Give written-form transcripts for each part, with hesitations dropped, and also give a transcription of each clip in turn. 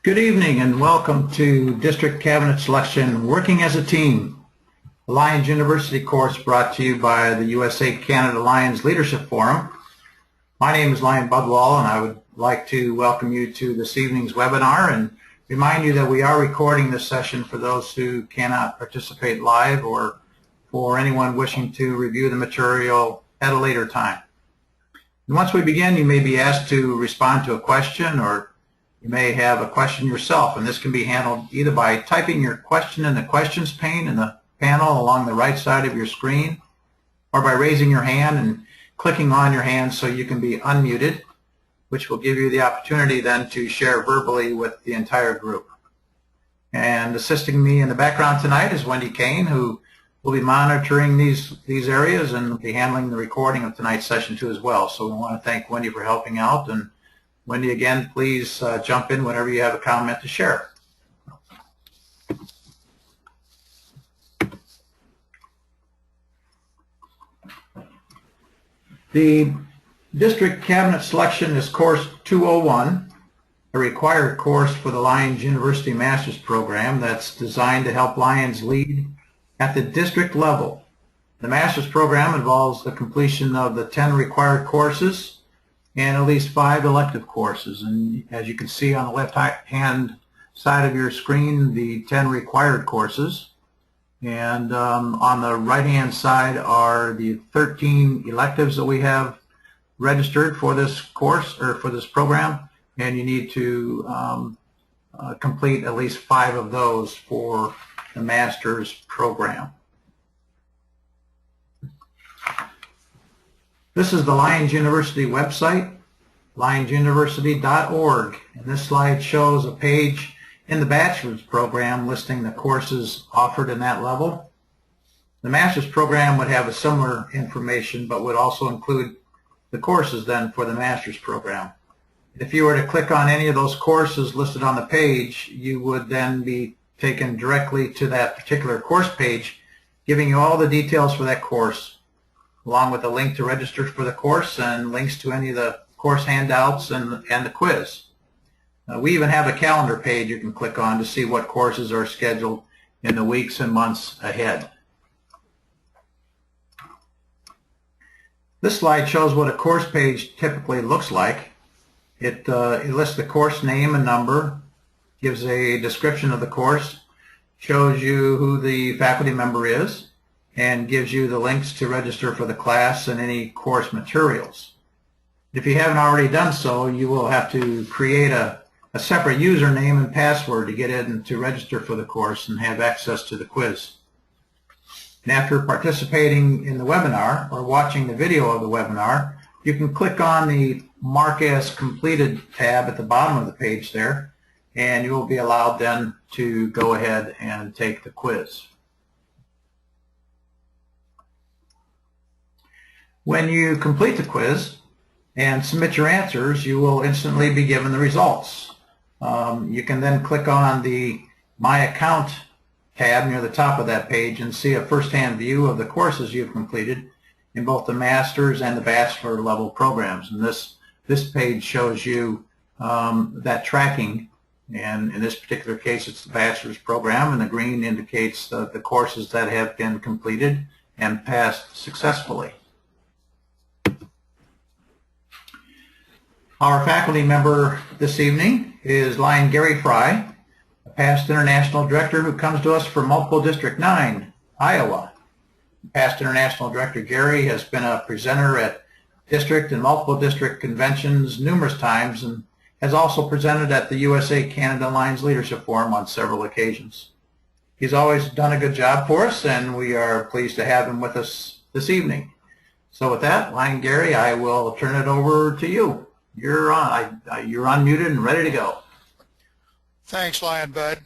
Good evening and welcome to District Cabinet Selection Working as a Team, a Lions University course brought to you by the USA-Canada Lions Leadership Forum. My name is Lion Budwall and I would like to welcome you to this evening's webinar and remind you that we are recording this session for those who cannot participate live or for anyone wishing to review the material at a later time. And once we begin, you may be asked to respond to a question, or you may have a question yourself, and this can be handled either by typing your question in the questions pane in the panel along the right side of your screen, or by raising your hand and clicking on your hand so you can be unmuted, which will give you the opportunity then to share verbally with the entire group. And assisting me in the background tonight is Wendy Kane, who will be monitoring these areas and be handling the recording of tonight's session too as well. So we want to thank Wendy for helping out. And Wendy, again, please jump in whenever you have a comment to share. The District Cabinet Selection is Course 201, a required course for the Lions University Master's Program that's designed to help Lions lead at the district level. The Master's Program involves the completion of the 10 required courses and at least 5 elective courses. And as you can see on the left-hand side of your screen, the 10 required courses. And on the right-hand side are the 13 electives that we have registered for this course or for this program. And you need to complete at least 5 of those for the Master's Program. This is the Lions University website, lionsuniversity.org, and this slide shows a page in the bachelor's program listing the courses offered in that level. The master's program would have a similar information but would also include the courses then for the master's program. If you were to click on any of those courses listed on the page, you would then be taken directly to that particular course page, giving you all the details for that course, along with a link to register for the course and links to any of the course handouts and the quiz. We even have a calendar page you can click on to see what courses are scheduled in the weeks and months ahead. This slide shows what a course page typically looks like. It lists the course name and number, gives a description of the course, shows you who the faculty member is, and gives you the links to register for the class and any course materials. If you haven't already done so, you will have to create a separate username and password to get in to register for the course and have access to the quiz. And after participating in the webinar or watching the video of the webinar, you can click on the Mark as Completed tab at the bottom of the page there, and you will be allowed then to go ahead and take the quiz. When you complete the quiz and submit your answers, you will instantly be given the results. You can then click on the My Account tab near the top of that page and see a first-hand view of the courses you've completed in both the master's and the bachelor level programs. And this page shows you that tracking, and in this particular case it's the bachelor's program, and the green indicates the courses that have been completed and passed successfully. Our faculty member this evening is Lion Gary Fry, a past international director who comes to us from Multiple District 9, Iowa. Past international director Gary has been a presenter at district and multiple district conventions numerous times and has also presented at the USA-Canada Lions Leadership Forum on several occasions. He's always done a good job for us, and we are pleased to have him with us this evening. So with that, Lion Gary, I will turn it over to you. You're on. You're unmuted and ready to go. Thanks, Lion Bud.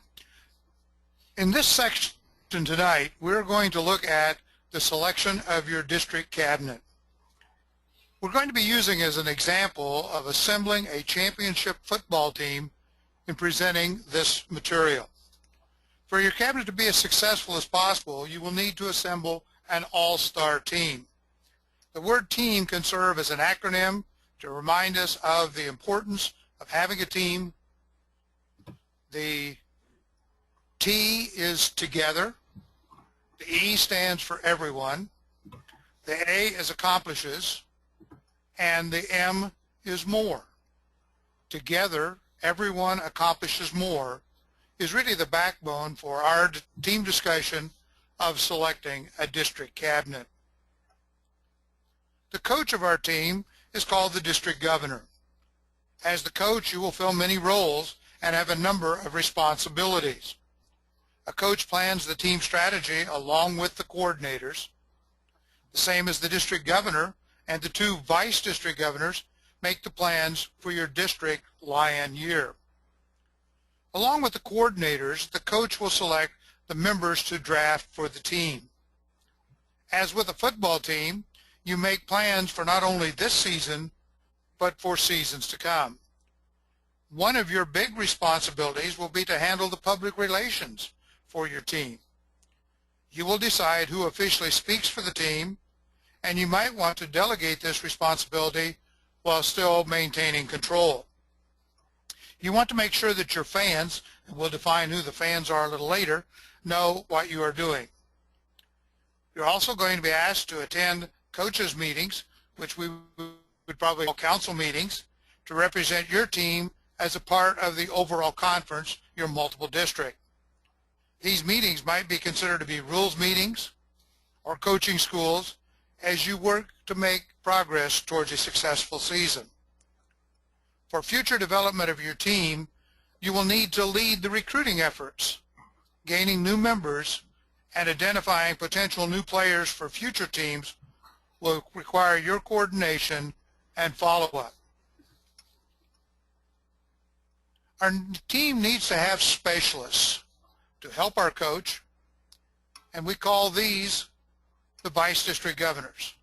In this section tonight, we're going to look at the selection of your district cabinet. We're going to be using as an example of assembling a championship football team in presenting this material. For your cabinet to be as successful as possible, you will need to assemble an all-star team. The word team can serve as an acronym to remind us of the importance of having a team The T is together, the E stands for everyone, the A is accomplishes, and the M is more. Together, everyone accomplishes more is really the backbone for our team discussion of selecting a district cabinet. The coach of our team is called the district governor. As the coach, you will fill many roles and have a number of responsibilities. A coach plans the team strategy along with the coordinators. The same as the district governor and the two vice district governors make the plans for your district Lion year. Along with the coordinators, the coach will select the members to draft for the team. As with a football team, you make plans for not only this season, but for seasons to come. One of your big responsibilities will be to handle the public relations for your team. You will decide who officially speaks for the team, and you might want to delegate this responsibility while still maintaining control. You want to make sure that your fans, and we'll define who the fans are a little later, know what you are doing. You're also going to be asked to attend coaches' meetings, which we would probably call council meetings, to represent your team as a part of the overall conference, your multiple district. These meetings might be considered to be rules meetings or coaching schools as you work to make progress towards a successful season. For future development of your team, you will need to lead the recruiting efforts. Gaining new members and identifying potential new players for future teams will require your coordination and follow-up. Our team needs to have specialists to help our coach, and we call these the vice district governors.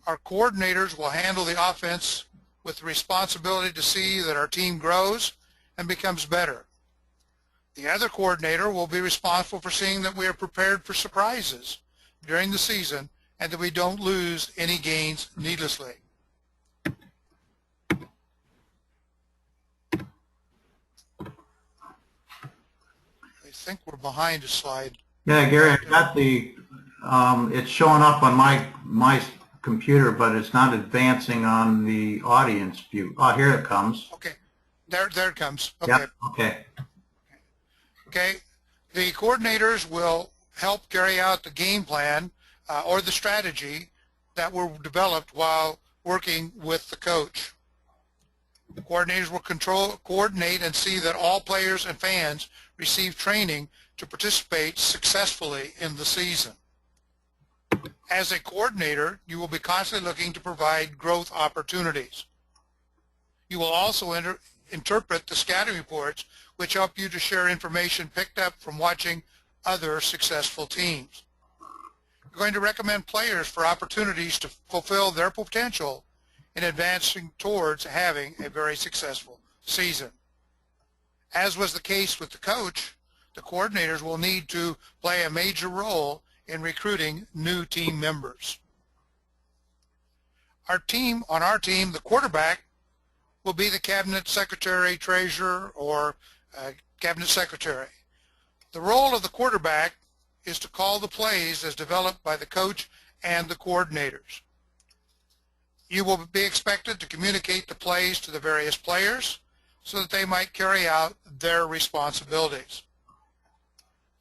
Our coordinators will handle the offense with the responsibility to see that our team grows and becomes better. The other coordinator will be responsible for seeing that we are prepared for surprises during the season and that we don't lose any gains needlessly. I think we're behind a slide. Yeah, Gary, I got the, it's showing up on my computer, but it's not advancing on the audience view. Oh, here it comes. Okay, there it comes. Okay. Yep. Okay. Okay, the coordinators will help carry out the game plan or the strategy that were developed while working with the coach. The coordinators will coordinate and see that all players and fans receive training to participate successfully in the season. As a coordinator, you will be constantly looking to provide growth opportunities. You will also interpret the scouting reports, which help you to share information picked up from watching other successful teams. You're going to recommend players for opportunities to fulfill their potential in advancing towards having a very successful season. As was the case with the coach, the coordinators will need to play a major role in recruiting new team members. On our team, the quarterback will be the cabinet secretary, treasurer, or cabinet secretary. The role of the quarterback is to call the plays as developed by the coach and the coordinators. You will be expected to communicate the plays to the various players so that they might carry out their responsibilities.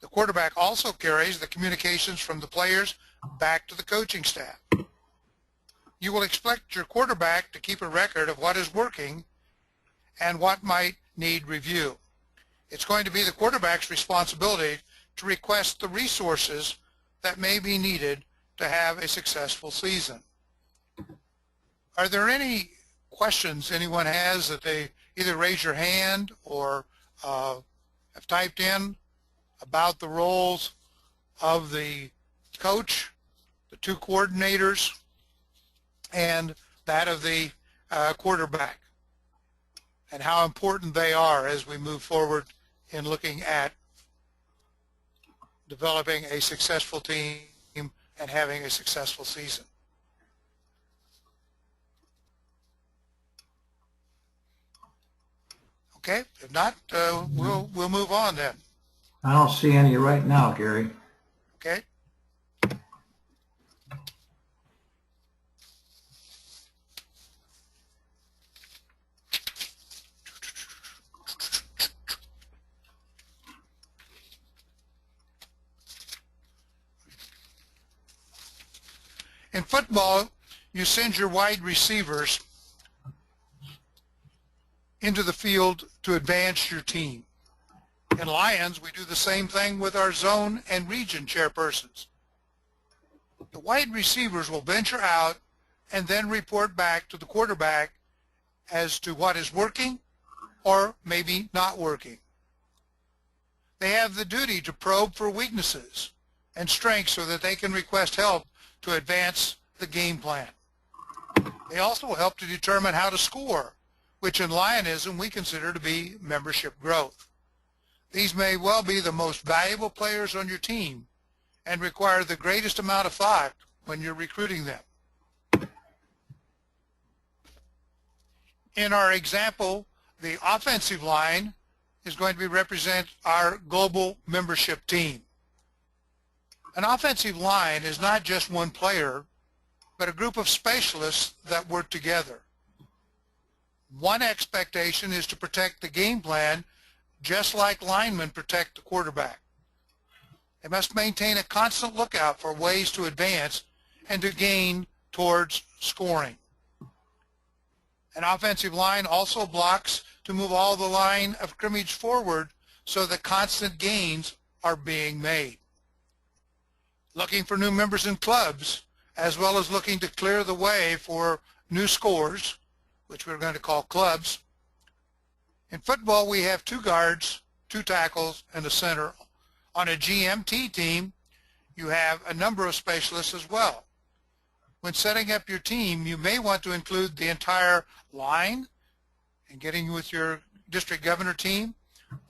The quarterback also carries the communications from the players back to the coaching staff. You will expect your quarterback to keep a record of what is working and what might need review. It's going to be the quarterback's responsibility to request the resources that may be needed to have a successful season. Are there any questions anyone has that they either raise your hand or have typed in about the roles of the coach, the two coordinators, and that of the quarterback, and how important they are as we move forward in looking at developing a successful team and having a successful season? Okay, if not, we'll move on then. I don't see any right now, Gary. Okay. In football, you send your wide receivers into the field to advance your team. In Lions, we do the same thing with our zone and region chairpersons. The wide receivers will venture out and then report back to the quarterback as to what is working or maybe not working. They have the duty to probe for weaknesses and strengths so that they can request help to advance the game plan. They also help to determine how to score, which in Lionism we consider to be membership growth. These may well be the most valuable players on your team and require the greatest amount of thought when you're recruiting them. In our example, the offensive line is going to represent our global membership team. An offensive line is not just one player, but a group of specialists that work together. One expectation is to protect the game plan just like linemen protect the quarterback. They must maintain a constant lookout for ways to advance and to gain towards scoring. An offensive line also blocks to move all the line of scrimmage forward so that constant gains are being made. Looking for new members in clubs, as well as looking to clear the way for new scores, which we're going to call clubs. In football, we have 2 guards, 2 tackles, and a center. On a GMT team, you have a number of specialists as well. When setting up your team, you may want to include the entire line and getting with your district governor team,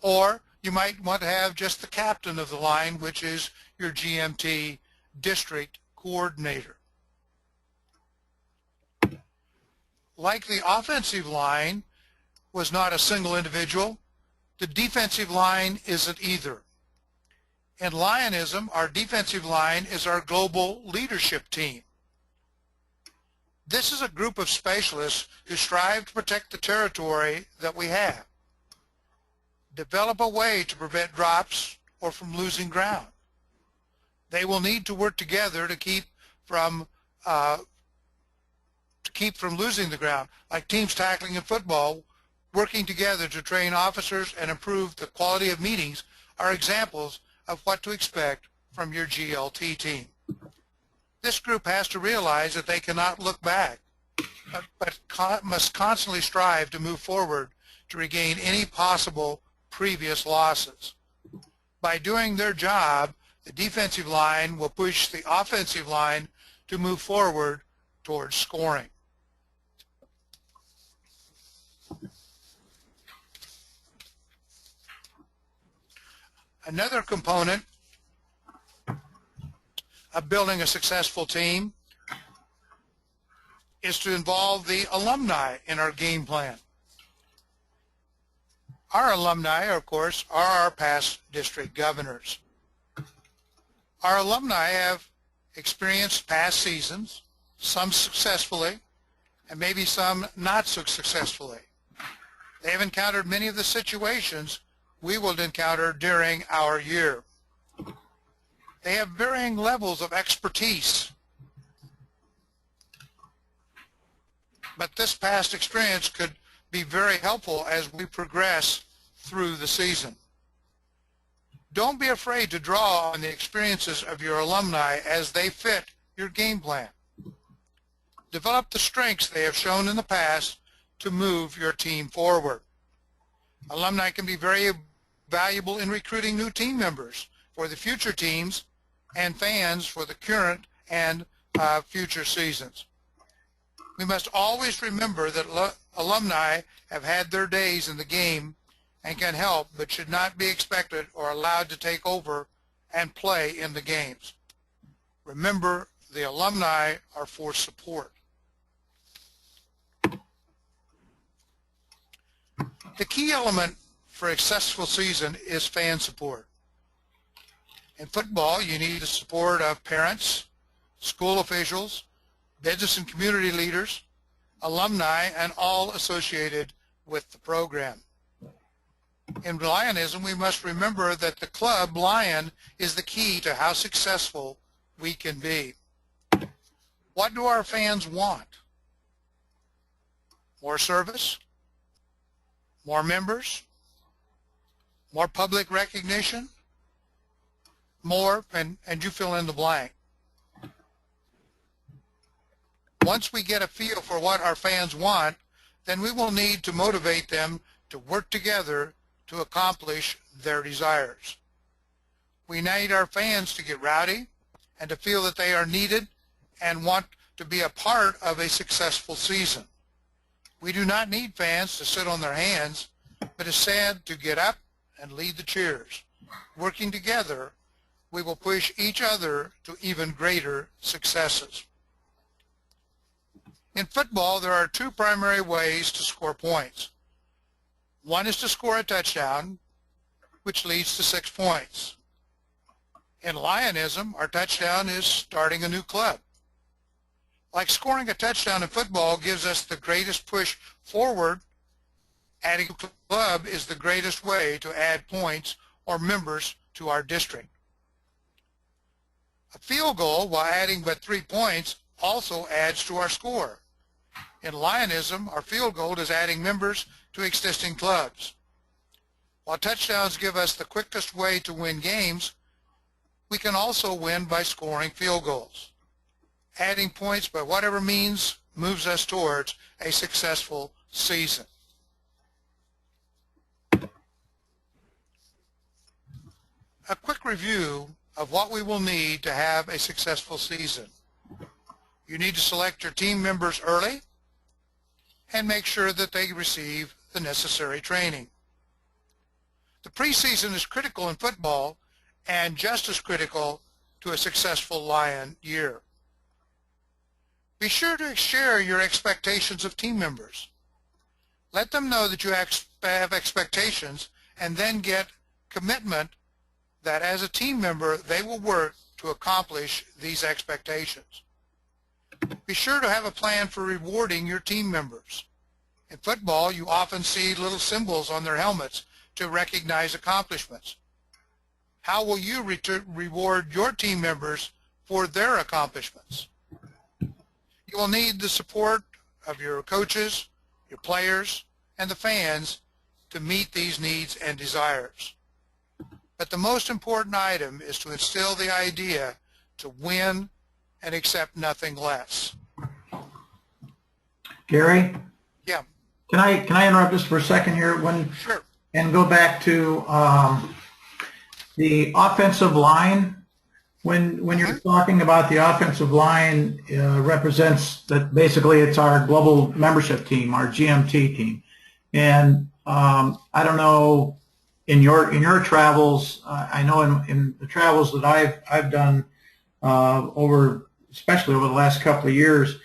or you might want to have just the captain of the line, which is your GMT district coordinator. Like the offensive line was not a single individual, the defensive line isn't either. In Lionism, our defensive line is our global leadership team. This is a group of specialists who strive to protect the territory that we have. Develop a way to prevent drops or from losing ground. They will need to work together to keep from losing the ground, like teams tackling in football. Working together to train officers and improve the quality of meetings are examples of what to expect from your GLT team. This group has to realize that they cannot look back, but must constantly strive to move forward to regain any possible previous losses. By doing their job, the defensive line will push the offensive line to move forward towards scoring. Another component of building a successful team is to involve the alumni in our game plan. Our alumni, of course, are our past district governors. Our alumni have experienced past seasons, some successfully, and maybe some not so successfully. They have encountered many of the situations we will encounter during our year. They have varying levels of expertise, but this past experience could be very helpful as we progress through the season. Don't be afraid to draw on the experiences of your alumni as they fit your game plan. Develop the strengths they have shown in the past to move your team forward. Alumni can be very valuable in recruiting new team members for the future teams and fans for the current and future seasons. We must always remember that alumni have had their days in the game and can help, but should not be expected or allowed to take over and play in the games. Remember, the alumni are for support. The key element for a successful season is fan support. In football, you need the support of parents, school officials, business and community leaders, alumni, and all associated with the program. In Lionism, we must remember that the club Lion is the key to how successful we can be. What do our fans want? More service? More members? More public recognition? More, and you fill in the blank. Once we get a feel for what our fans want, then we will need to motivate them to work together to accomplish their desires. We need our fans to get rowdy and to feel that they are needed and want to be a part of a successful season. We do not need fans to sit on their hands, but instead to get up and lead the cheers. Working together, we will push each other to even greater successes. In football, there are two primary ways to score points. One is to score a touchdown, which leads to 6 points. In Lionism, our touchdown is starting a new club. Like scoring a touchdown in football gives us the greatest push forward, adding a club is the greatest way to add points or members to our district. A field goal, while adding but 3 points, also adds to our score. In Lionism, our field goal is adding members to existing clubs. While touchdowns give us the quickest way to win games, we can also win by scoring field goals. Adding points by whatever means moves us towards a successful season. A quick review of what we will need to have a successful season. You need to select your team members early and make sure that they receive the necessary training. The preseason is critical in football and just as critical to a successful Lion year. Be sure to share your expectations of team members. Let them know that you have expectations and then get commitment that as a team member they will work to accomplish these expectations. Be sure to have a plan for rewarding your team members. In football, you often see little symbols on their helmets to recognize accomplishments. How will you reward your team members for their accomplishments? You will need the support of your coaches, your players, and the fans to meet these needs and desires. But the most important item is to instill the idea to win and accept nothing less. Gary? Yeah. Can I interrupt just for a second here? Sure. And go back to the offensive line. When you're talking about the offensive line, represents that basically it's our global membership team, our GMT team. And I don't know, in your travels, I know in the travels that I've done especially over the last couple of years,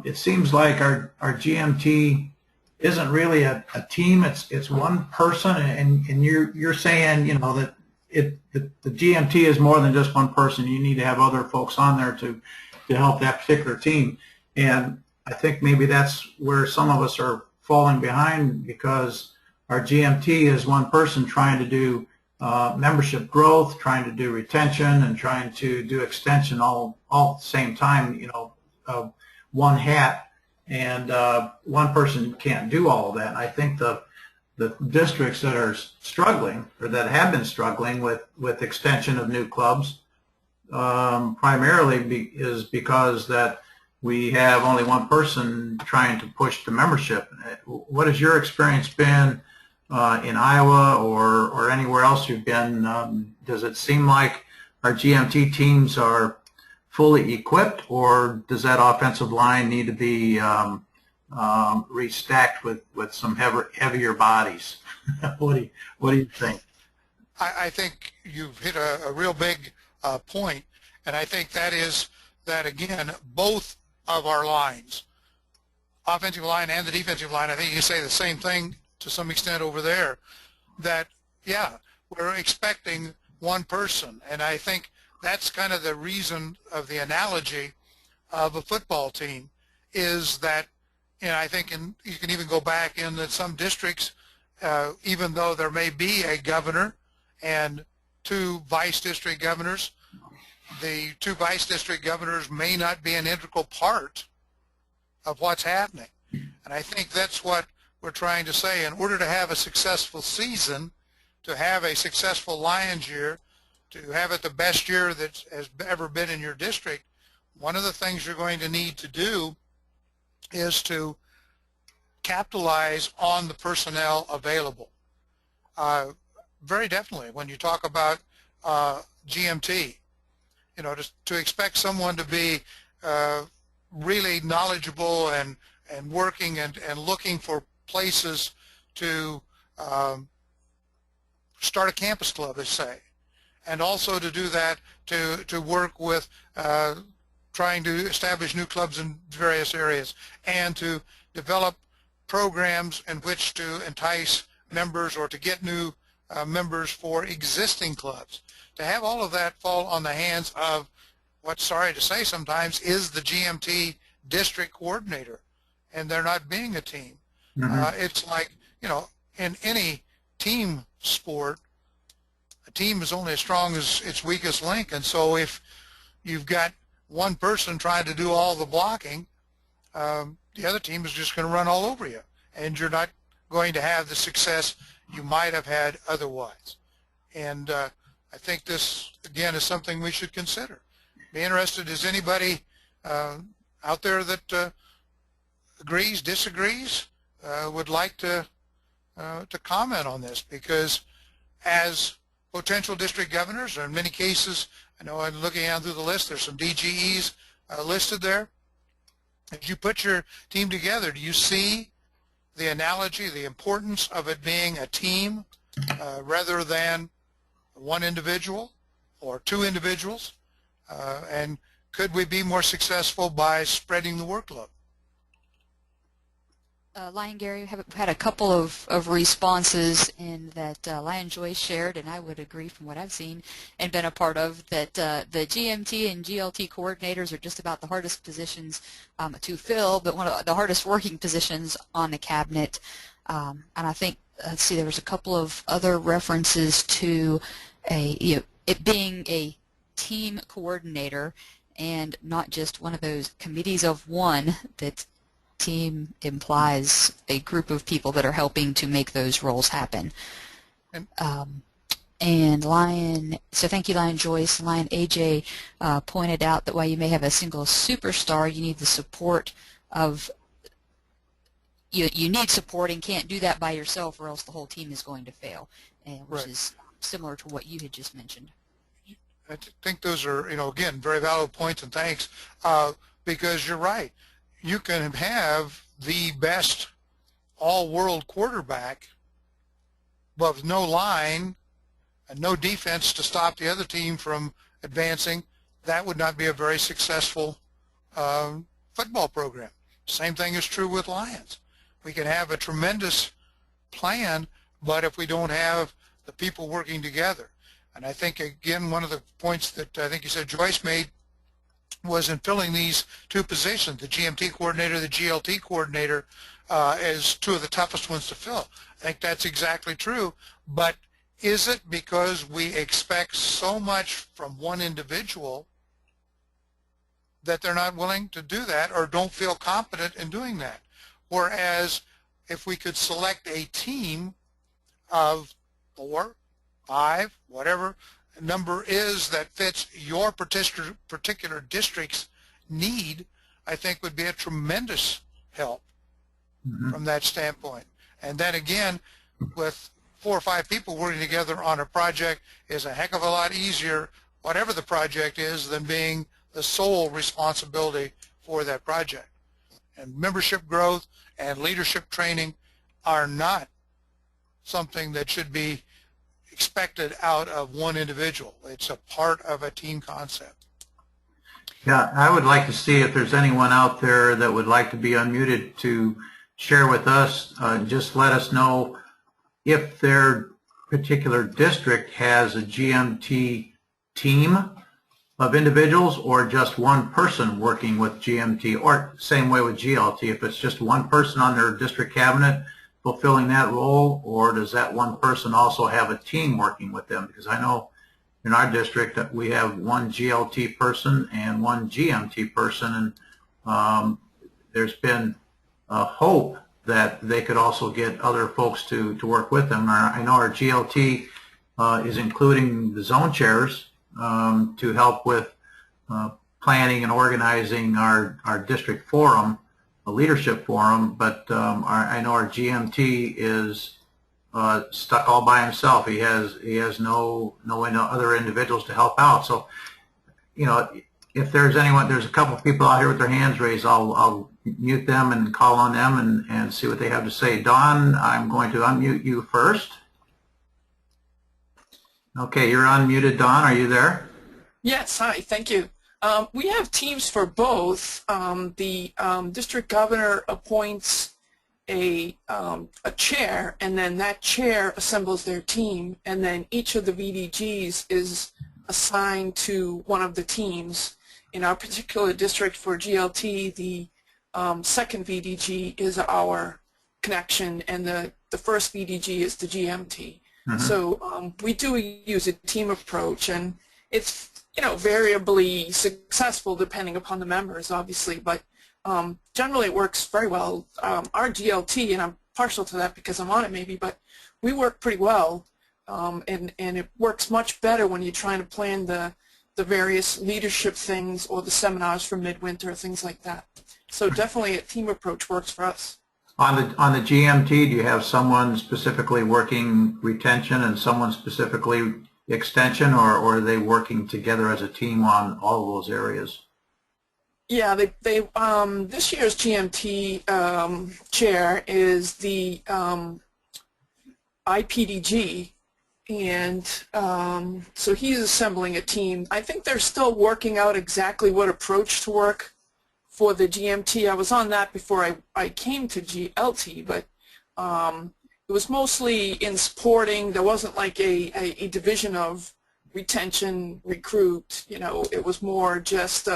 it seems like our GMT isn't really a team. It's one person, and you're saying, you know, that the GMT is more than just one person. You need to have other folks on there to help that particular team. And I think maybe that's where some of us are falling behind, because our GMT is one person trying to do membership growth, trying to do retention, and trying to do extension all at the same time, you know, one hat. And one person can't do all of that. I think the districts that are struggling, or that have been struggling with extension of new clubs, primarily is because that we have only one person trying to push the membership. What has your experience been in Iowa or anywhere else you've been? Does it seem like our GMT teams are fully equipped, or does that offensive line need to be restacked with some heavier bodies? What do you think? I think you've hit a real big point, and I think that is that, again, both of our lines, offensive line and the defensive line, I think you can say the same thing to some extent over there, that, yeah, we're expecting one person. And I think that's kind of the reason of the analogy of a football team, is that, I think you can even go back in that some districts, even though there may be a governor and 2 vice district governors, the 2 vice district governors may not be an integral part of what's happening. And I think that's what we're trying to say. In order to have a successful season, to have a successful Lions year, to have it the best year that has ever been in your district, one of the things you're going to need to do is to capitalize on the personnel available. Very definitely, when you talk about GMT, to expect someone to be really knowledgeable and working and looking for places to start a campus club, let's say, and also to do that, to work with trying to establish new clubs in various areas, and to develop programs in which to entice members or to get new members for existing clubs. To have all of that fall on the hands of what, sorry to say sometimes, is the GMT district coordinator, and they're not being a team. It's like, in any team sport, a team is only as strong as its weakest link. And so if you've got one person trying to do all the blocking, the other team is just going to run all over you, and you're not going to have the success you might have had otherwise. And I think this, again, is something we should consider. Be interested, is anybody out there that agrees, disagrees, would like to comment on this? Because as potential district governors, or in many cases, I know I'm looking down through the list, there's some DGEs listed there. As you put your team together, do you see the analogy, the importance of it being a team rather than one individual or 2 individuals? And could we be more successful by spreading the workload? Lion Gary, have had a couple of responses in that Lion Joyce shared, and I would agree from what I've seen and been a part of, that the GMT and GLT coordinators are just about the hardest positions to fill, but one of the hardest working positions on the cabinet. And I think, let's see, there was a couple of other references to it being a team coordinator and not just one of those committees of one. That team implies a group of people that are helping to make those roles happen. And Lion, so thank you, Lion Joyce. Lion AJ pointed out that while you may have a single superstar, you need the support of, you need support and can't do that by yourself, or else the whole team is going to fail, which is similar to what you had just mentioned. I think those are, again, very valid points, and thanks, because you're right. You can have the best all-world quarterback, but with no line and no defense to stop the other team from advancing. That would not be a very successful football program. Same thing is true with Lions. We can have a tremendous plan, but if we don't have the people working together. And I think, again, one of the points that I think you said Joyce made was in filling these 2 positions, the GMT coordinator, the GLT coordinator, as 2 of the toughest ones to fill. I think that's exactly true, but is it because we expect so much from one individual that they're not willing to do that or don't feel competent in doing that? Whereas if we could select a team of 4, 5, whatever number is that fits your particular district's need, I think would be a tremendous help from that standpoint. And then again, with 4 or 5 people working together on a project is a heck of a lot easier, whatever the project is, than being the sole responsibility for that project. And membership growth and leadership training are not something that should be expected out of one individual. It's a part of a team concept. Yeah, I would like to see if there's anyone out there that would like to be unmuted to share with us. Just let us know if their particular district has a GMT team of individuals or just one person working with GMT, or same way with GLT, if it's just one person on their district cabinet fulfilling that role, or does that one person also have a team working with them? Because I know in our district that we have one GLT person and one GMT person, and there's been a hope that they could also get other folks to work with them. I know our GLT is including the zone chairs to help with planning and organizing our district forum, a leadership forum, but I know our GMT is stuck all by himself. He has no other individuals to help out. So, you know, if there's anyone, there's a couple of people out here with their hands raised, I'll mute them and call on them and see what they have to say. Dawn, I'm going to unmute you first. Okay, you're unmuted, Dawn. Are you there? Yes, hi, thank you. We have teams for both. The district governor appoints a chair, and then that chair assembles their team, and then each of the VDGs is assigned to one of the teams. In our particular district for GLT, the second VDG is our connection, and the first VDG is the GMT. Mm-hmm. So we do use a team approach, and it's variably successful depending upon the members, obviously, but generally it works very well. Our GLT, and I'm partial to that because I'm on it maybe, but we work pretty well, and it works much better when you're trying to plan the various leadership things or the seminars for midwinter, things like that. So definitely a team approach works for us. On the GMT, do you have someone specifically working retention and someone specifically extension, or are they working together as a team on all of those areas? Yeah, they this year's GMT chair is the IPDG, and so he's assembling a team. I think they're still working out exactly what approach to work for the GMT. I was on that before I came to GLT, but it was mostly in supporting. There wasn't like a division of retention, recruit. It was more just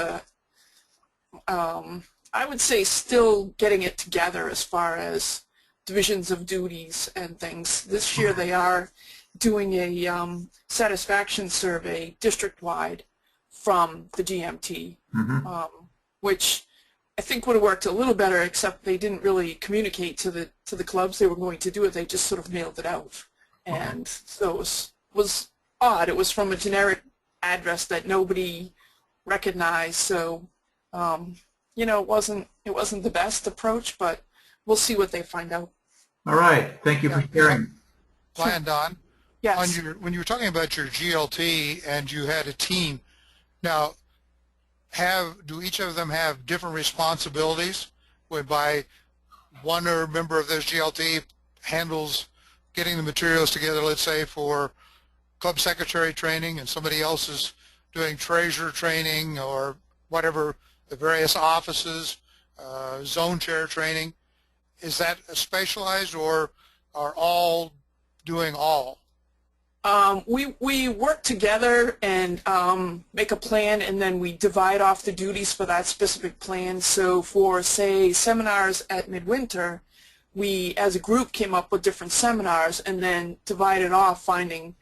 I would say still getting it together as far as divisions of duties and things. This year they are doing a satisfaction survey district-wide from the GMT, mm-hmm. Which I think would have worked a little better, except they didn't really communicate to the clubs they were going to do it. They just sort of mailed it out, and so it was odd. It was from a generic address that nobody recognized, so it wasn't the best approach, but we'll see what they find out. All right, thank you for sharing. Lion, Don, yes. When you were talking about your GLT and you had a team, now do each of them have different responsibilities, whereby one member of this GLT handles getting the materials together, let's say for club secretary training, and somebody else is doing treasurer training or whatever, the various offices, zone chair training? Is that specialized, or are all doing all? We work together and make a plan, and then we divide off the duties for that specific plan. So for, say, seminars at midwinter, we as a group came up with different seminars and then divided off, finding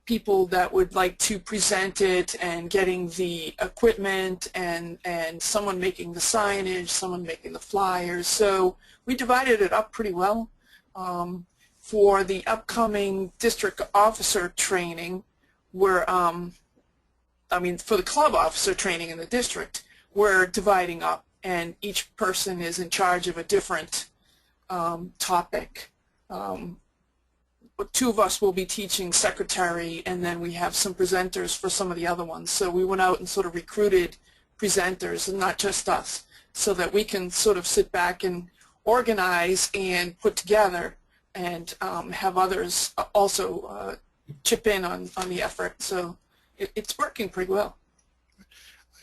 people that would like to present it and getting the equipment, and someone making the signage, someone making the flyers. So we divided it up pretty well. For the upcoming district officer training, for the club officer training in the district, we're dividing up, and each person is in charge of a different topic. Two of us will be teaching secretary, and then we have some presenters for some of the other ones. So we went out and sort of recruited presenters, and not just us, so that we can sort of sit back and organize and put together, and have others also chip in on the effort. So it's working pretty well.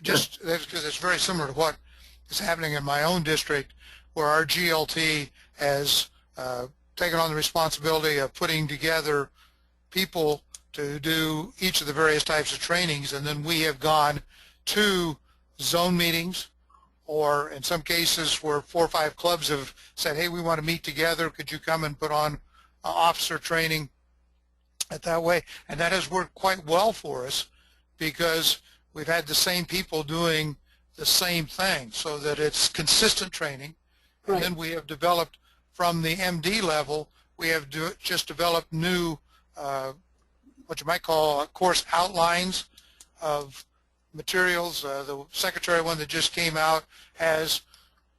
Just because it's very similar to what is happening in my own district. where our GLT has taken on the responsibility of putting together people to do each of the various types of trainings, and then we have gone to zone meetings, or in some cases where 4 or 5 clubs have said, hey, we want to meet together, could you come and put on officer training that way? And that has worked quite well for us because we've had the same people doing the same thing, so that it's consistent training. Right. And then we have developed from the MD level, we have just developed new what you might call course outlines of materials. The secretary one that just came out has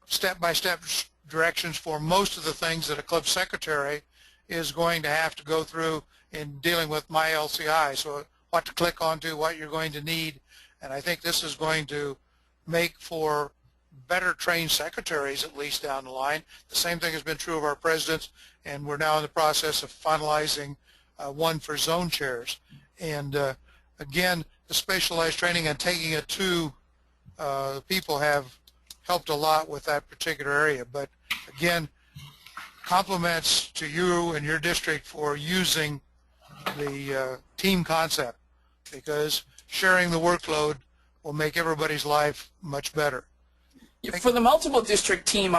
step-by-step directions for most of the things that a club secretary is going to have to go through in dealing with my LCI. So what to click onto, what you're going to need, and I think this is going to make for better trained secretaries, at least down the line. The same thing has been true of our presidents, and we're now in the process of finalizing one for zone chairs. And again, the specialized training and taking it to people have helped a lot with that particular area. But again, compliments to you and your district for using the team concept, because sharing the workload will make everybody's life much better. For the multiple district team,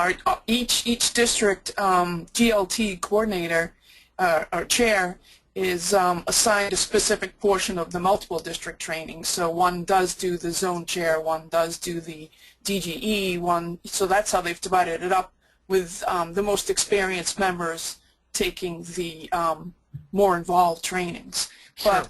each district GLT coordinator or chair is assigned a specific portion of the multiple district training. So one does do the zone chair, one does do the DGE, so that's how they've divided it up, with the most experienced members taking the more involved trainings. But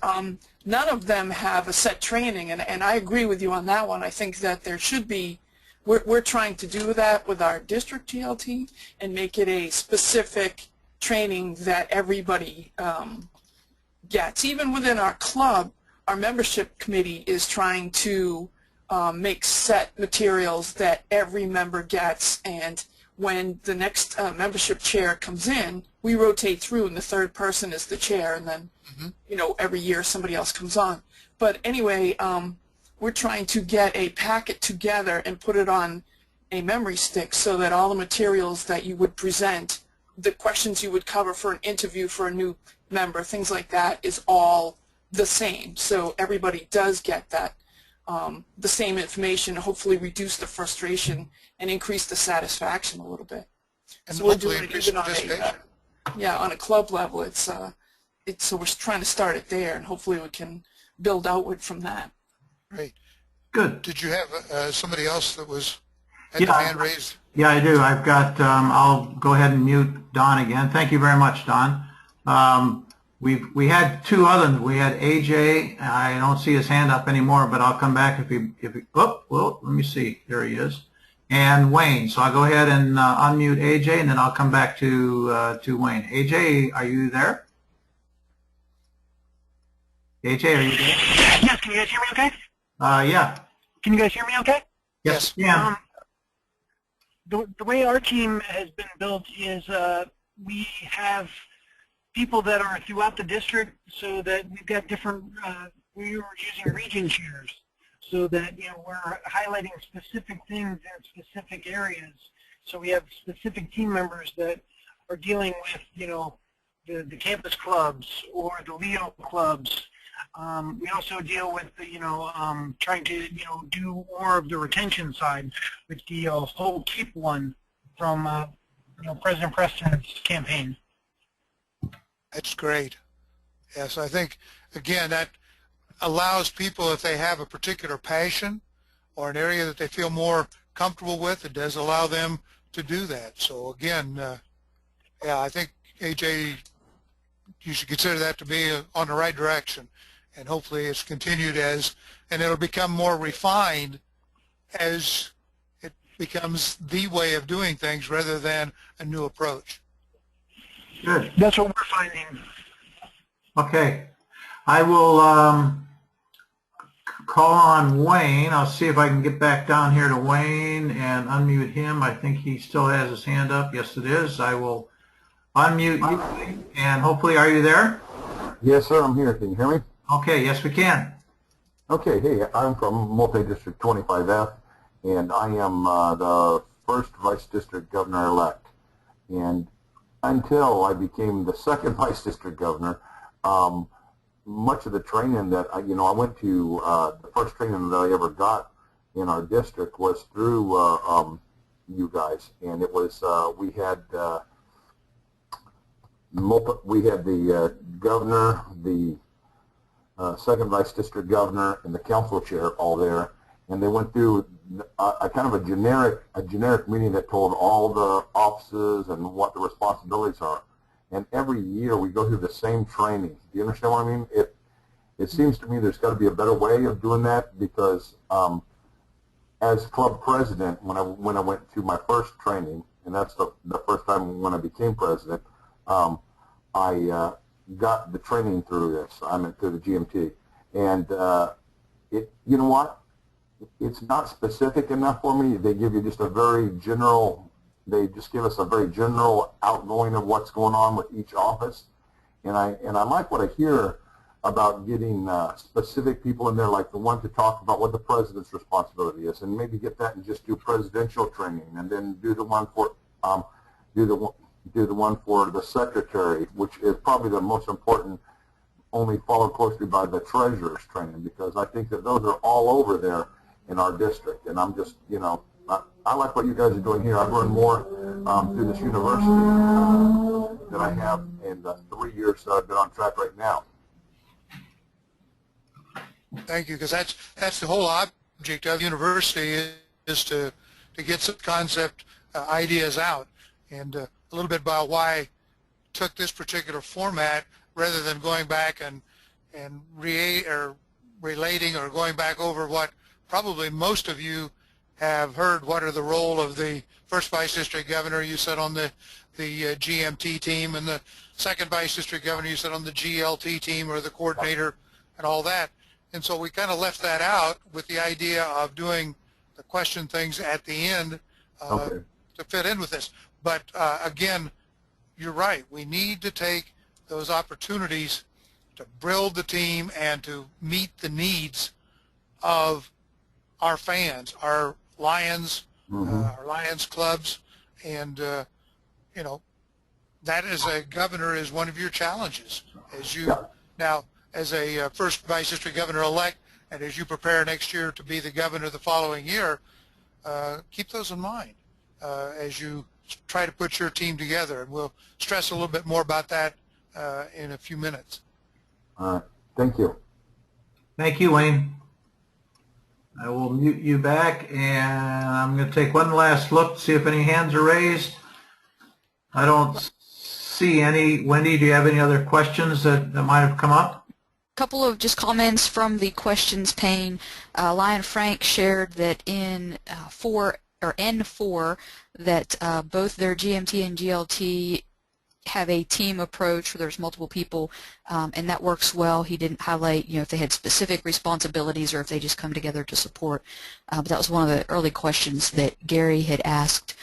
none of them have a set training, and I agree with you on that one. I think that there should be, we're trying to do that with our district GLT and make it a specific training that everybody gets. Even within our club, our membership committee is trying to make set materials that every member gets, and when the next membership chair comes in, we rotate through, and the third person is the chair, and then you know, every year somebody else comes on. But anyway, we're trying to get a packet together and put it on a memory stick so that all the materials that you would present, the questions you would cover for an interview for a new member, things like that, is all the same. So everybody does get that, the same information, hopefully reduce the frustration and increase the satisfaction a little bit. And so we're hopefully doing increase it even participation. on a club level. So we're trying to start it there, and hopefully we can build outward from that. Great. Good. Did you have somebody else that had their hand raised? Yeah, I do. I've got, I'll go ahead and mute Don again. Thank you very much, Don. We had 2 others. We had AJ. I don't see his hand up anymore, but I'll come back if he oh, well, let me see. There he is. And Wayne. So I'll go ahead and unmute AJ, and then I'll come back to Wayne. AJ, are you there? AJ, are you there? Yes, can you guys hear me okay? Yeah. Can you guys hear me okay? Yes. Yeah. The way our team has been built is we have people that are throughout the district, so that we've got different, we were using region chairs, so that, you know, we're highlighting specific things in specific areas. So we have specific team members that are dealing with, you know, the campus clubs or the Leo clubs. We also deal with the, you know, trying to, you know, do more of the retention side with the whole keep one from, you know, President Preston's campaign. That's great. Yes, I think, again, that allows people, if they have a particular passion or an area that they feel more comfortable with, it does allow them to do that. So again, yeah, I think, AJ, you should consider that to be on the right direction. And hopefully it's continued and it'll become more refined as it becomes the way of doing things rather than a new approach. Good. That's what we're finding. Okay. I will call on Wayne. I'll see if I can get back down here to Wayne and unmute him. I think he still has his hand up. Yes, it is. I will unmute you, and hopefully, are you there? Yes, sir, I'm here. Can you hear me? Okay, yes, we can. Okay, hey, I'm from Multi-District 25F, and I am the first vice district governor-elect. And until I became the second vice district governor, much of the training that I went to, the first training that I ever got in our district was through you guys, and it was we had the governor, the second vice district governor, and the council chair all there, and they went through a kind of a generic meeting that told all the offices and what the responsibilities are. And every year we go through the same training. Do you understand what I mean? It seems to me there's got to be a better way of doing that, because as club president, when I went to my first training, and that's the first time when I became president, I got the training through this. I mean, through the GMT, and you know what? It's not specific enough for me. They give you just a very general. They just give us a very general outgoing of what's going on with each office, and I like what I hear about getting specific people in there, like the one to talk about what the president's responsibility is, and maybe get that and just do presidential training, and then do the one for do the one for the secretary, which is probably the most important, only followed closely by the treasurer's training, because I think that those are all over there in our district, and I'm just, I like what you guys are doing here. I've learned more through this university than I have in the 3 years that I've been on track right now. Thank you, because that's the whole object of the university is to get some concept ideas out, and a little bit about why I took this particular format rather than going back and relating or going back over what probably most of you have heard. What are the role of the first vice district governor? You said on the GMT team, and the second vice district governor you said on the GLT team, or the coordinator and all that. And so we kind of left that out with the idea of doing the question things at the end to fit in with this. But again, you're right. We need to take those opportunities to build the team and to meet the needs of our fans, our Lions, our Lions clubs, and that as a governor is one of your challenges. As you now, as a first vice district governor-elect, and as you prepare next year to be the governor the following year, keep those in mind as you try to put your team together. And we'll stress a little bit more about that in a few minutes. All right. Thank you. Thank you, Wayne. I will mute you back, and I'm going to take one last look to see if any hands are raised. I don't see any. Wendy, do you have any other questions that might have come up? Couple of just comments from the questions pane. Lion Frank shared that in N4 that both their GMT and GLT have a team approach where there's multiple people, and that works well. He didn't highlight, if they had specific responsibilities or if they just come together to support. But that was one of the early questions that Gary had asked.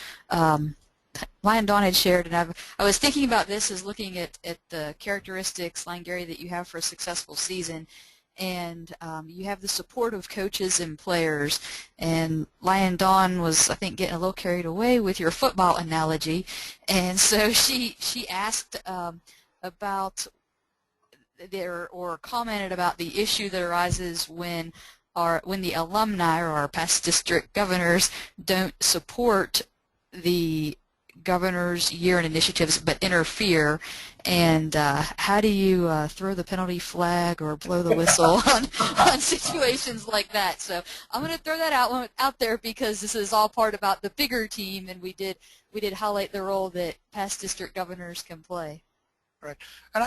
Lion Dawn had shared, and I was thinking about this as looking at the characteristics, Lion Gary, that you have for a successful season. And you have the support of coaches and players. And Lion Dawn was, I think, getting a little carried away with your football analogy, and so she asked about or commented about the issue that arises when the alumni or our past district governors don't support the governor's year-end initiatives but interfere, and how do you throw the penalty flag or blow the whistle on situations like that? So I'm going to throw that out there because this is all part about the bigger team, and we did highlight the role that past district governors can play. Right, and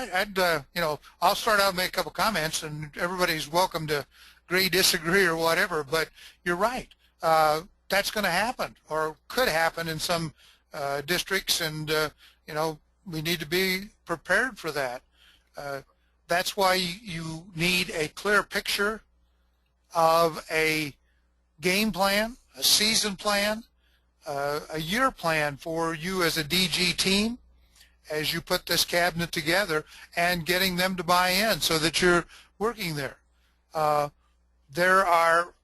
I'll start out and make a couple comments, and everybody's welcome to agree, disagree, or whatever. But you're right. That's going to happen, or could happen in some districts, and we need to be prepared for that. That's why you need a clear picture of a game plan, a season plan, a year plan for you as a DG team as you put this cabinet together, and getting them to buy in so that you're working there. There are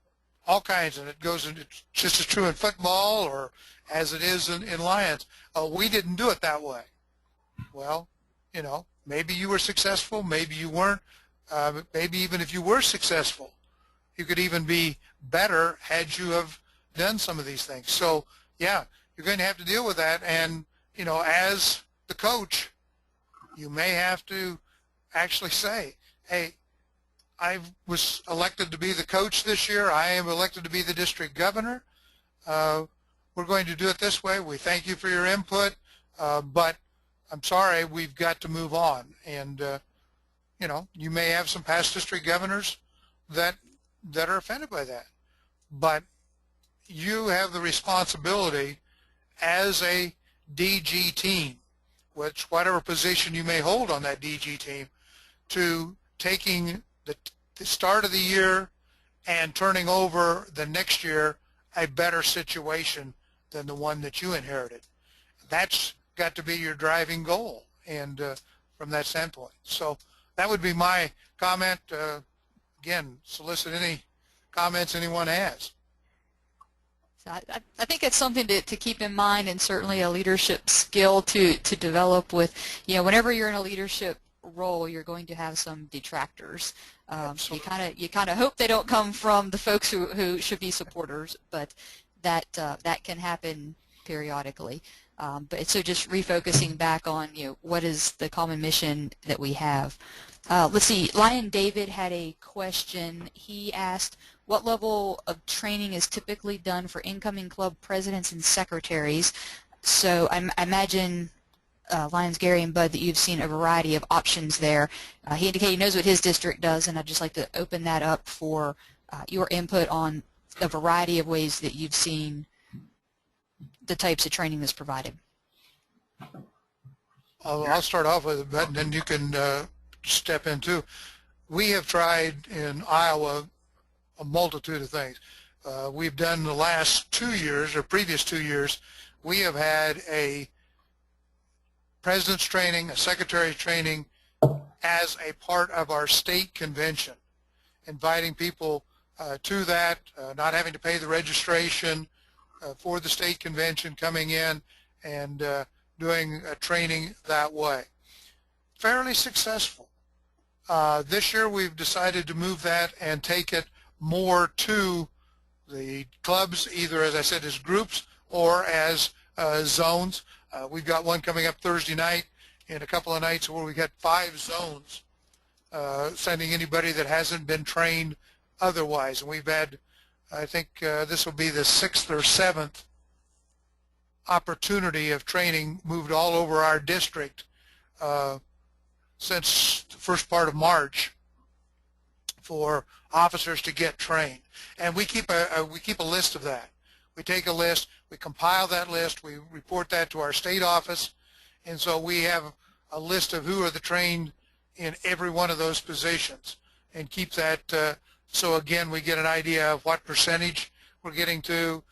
all kinds, and it goes into just as true in football or as it is in Lions. We didn't do it that way. Well, you know, maybe you were successful, maybe you weren't. Maybe even if you were successful, you could even be better had you have done some of these things. So yeah, you're going to have to deal with that, and you know, as the coach, you may have to actually say, hey, I was elected to be the coach this year. I am elected to be the district governor. We're going to do it this way. We thank you for your input, but I'm sorry, we've got to move on. And you know, you may have some past district governors that are offended by that, but you have the responsibility as a DG team, whatever position you may hold on that DG team, to taking the start of the year and turning over the next year a better situation than the one that you inherited. That's got to be your driving goal, and from that standpoint. So that would be my comment. Again, solicit any comments anyone has. So I think it's something to keep in mind, and certainly a leadership skill to develop with, you know, whenever you're in a leadership role, you're going to have some detractors. You kind of hope they don't come from the folks who should be supporters, but that can happen periodically. But so just refocusing back on, you know, what is the common mission that we have. Let's see, Lion David had a question. He asked, what level of training is typically done for incoming club presidents and secretaries? So I imagine, Lions Gary and Bud, that you've seen a variety of options there. He indicated he knows what his district does, and I'd just like to open that up for your input on a variety of ways that you've seen the types of training that's provided. I'll start off with it, but then you can step in too. We have tried in Iowa a multitude of things. We've done the last 2 years, or previous 2 years, we have had a president's training, a secretary's training as a part of our state convention, inviting people to that, not having to pay the registration for the state convention, coming in and doing a training that way. Fairly successful. This year we've decided to move that and take it more to the clubs, either, as I said, as groups or as zones. We've got one coming up Thursday night and a couple of nights where we got 5 zones, sending anybody that hasn't been trained otherwise. And we've had, I think this will be the 6th or 7th opportunity of training moved all over our district since the first part of March for officers to get trained. And we keep a list of that. We take a list, we compile that list, we report that to our state office, and so we have a list of who are the trained in every one of those positions, and keep that so again we get an idea of what percentage we're getting to,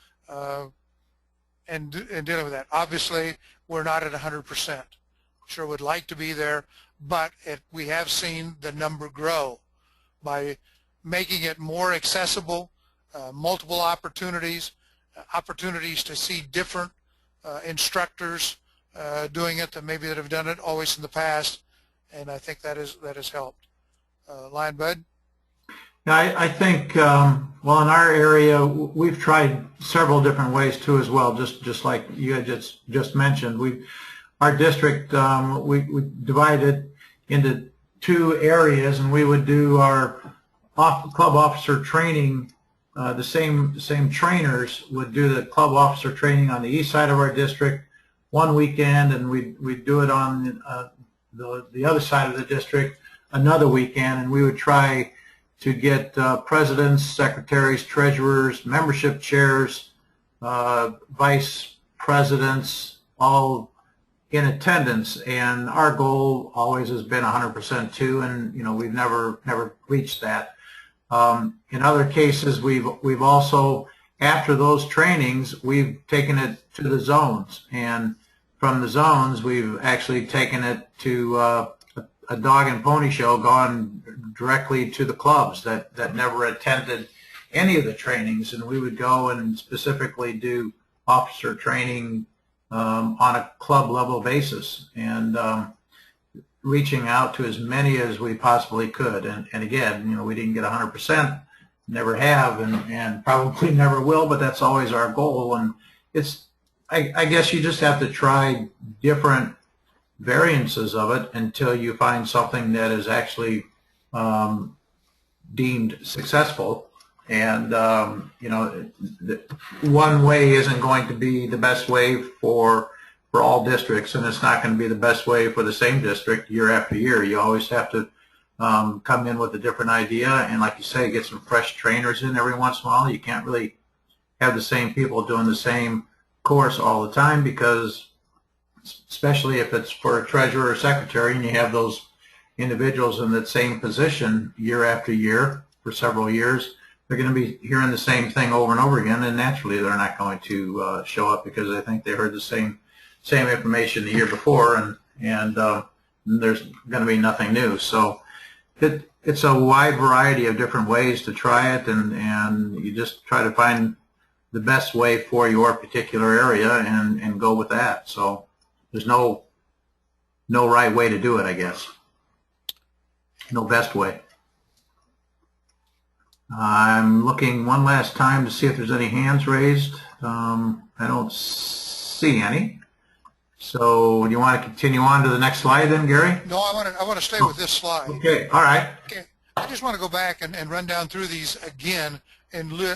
and dealing with that. Obviously we're not at 100%. Sure would like to be there, but we have seen the number grow by making it more accessible, multiple opportunities to see different instructors doing it that maybe that have done it always in the past, and I think that has helped. Lion Bud? Yeah, I think, well, in our area, we've tried several different ways too as well, just like you had just mentioned. Our district, we divided into 2 areas, and we would do our club officer training. The same trainers would do the club officer training on the east side of our district one weekend, and we'd do it on the other side of the district another weekend, and we would try to get presidents, secretaries, treasurers, membership chairs, vice presidents, all in attendance. And our goal always has been 100% too, and you know, we've never reached that. In other cases, we've also, after those trainings, we've taken it to the zones, and from the zones we've actually taken it to a dog and pony show, gone directly to the clubs that never attended any of the trainings, and we would go and specifically do officer training on a club level basis, and reaching out to as many as we possibly could. And again, you know, we didn't get 100%, never have, and probably never will, but that's always our goal. And it's, I guess you just have to try different variances of it until you find something that is actually deemed successful. And you know, one way isn't going to be the best way for all districts, and it's not going to be the best way for the same district year after year. You always have to come in with a different idea, and like you say, get some fresh trainers in every once in a while. You can't really have the same people doing the same course all the time, because especially if it's for a treasurer or secretary and you have those individuals in that same position year after year for several years, they're going to be hearing the same thing over and over again, and naturally they're not going to show up because they think they heard the same information the year before, and there's going to be nothing new. So it's a wide variety of different ways to try it, and you just try to find the best way for your particular area and go with that. So there's no right way to do it, I guess. No best way. I'm looking one last time to see if there's any hands raised. I don't see any. So do you want to continue on to the next slide then, Gary? No, I want to stay with this slide. Okay, all right. Okay, I just want to go back and run down through these again in lieu